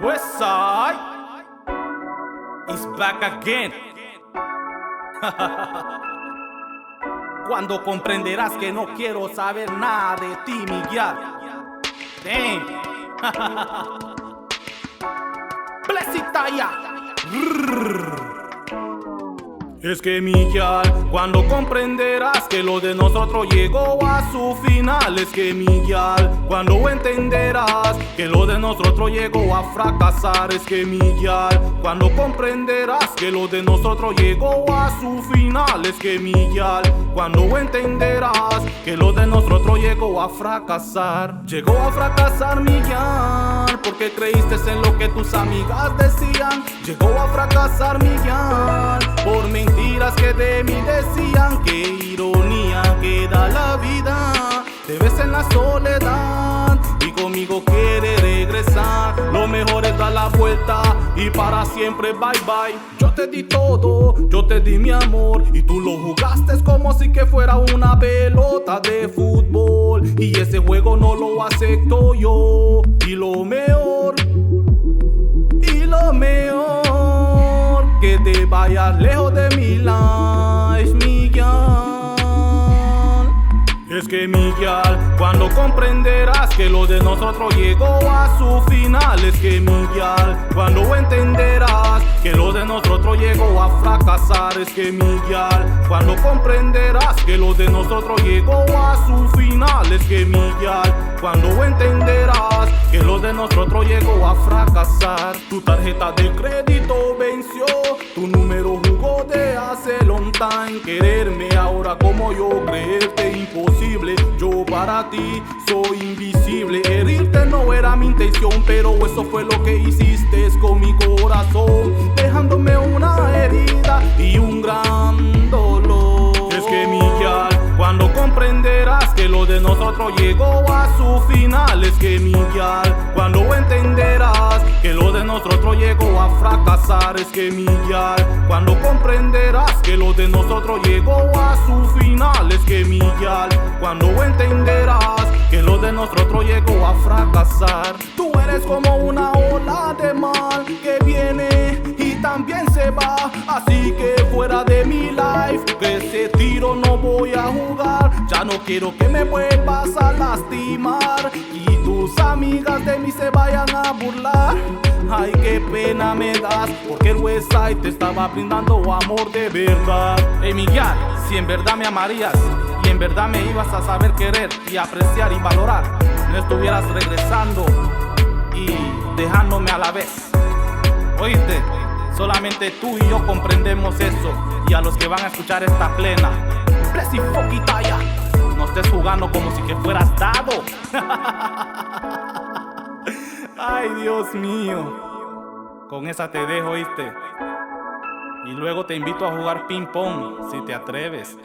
Westside is back again. Cuando comprenderás que no quiero saber nada de ti, Miguel. Damn. Blessita ya. Es que Miguel, cuando comprenderás que lo de nosotros llegó a su final. Es que Miguel, cuando entenderás que lo de nosotros llegó a fracasar. Es que Miguel, cuando comprenderás que lo de nosotros llegó a su final. Es que Miguel, cuando entenderás que lo de nosotros llegó a fracasar. Llegó a fracasar Miguel, porque creíste en lo que tus amigas decían. Llegó a fracasar Miguel, por mentiras que de mí decían. Qué ironía que da la vida. Te ves en la soledad y conmigo quiere regresar. Lo mejor es dar la vuelta y para siempre bye bye. Yo te di todo, yo te di mi amor y tú lo jugaste como si que fuera una pelota de fútbol. Y ese juego no lo acepto yo. Y lo mejor que te vayas lejos de mi life, Miguel. Es que Miguel, cuando comprenderás que lo de nosotros llegó a su final. Es que Miguel, cuando entenderás que lo de nosotros llegó a fracasar. Es que Miguel, cuando comprenderás que lo de nosotros llegó a su final. Es que Miguel, cuando entenderás que lo de nosotros llegó a fracasar. Tu tarjeta de crédito venció, tu número jugó de hace long time. Quererme ahora como yo, creerte imposible. Yo para ti soy invisible. Herirte no era mi intención, pero eso fue lo que hiciste con mi corazón, dejándome una herida y un gran dolor. Es que Miguel, cuando comprenderás que lo de nosotros llegó a su final. Es que Miguel, cuando entenderás que lo de nosotros llegó a fracasar. Es que Miguel, cuando comprenderás que lo de nosotros llegó a su final. Es que Miguel, cuando entenderás que lo de nosotros llegó a fracasar. Tú eres como una ola de mar que viene y también se va. Así que fuera de mi life, que ese tiro no voy a jugar. Ya no quiero que me vuelvas a lastimar y tus amigas de mí se vayan a burlar. Ay, qué pena me das, porque el Westside te estaba brindando amor de verdad. Hey Miguel, si en verdad me amarías y en verdad me ibas a saber querer y apreciar y valorar, no estuvieras regresando y dejándome a la vez. Oíste, solamente tú y yo comprendemos eso. Y a los que van a escuchar esta plena, Blessy Foquitaya, no estés jugando como si que fueras dado. Ay, Dios mío. Con esa te dejo, ¿oíste? Y luego te invito a jugar ping pong, si te atreves.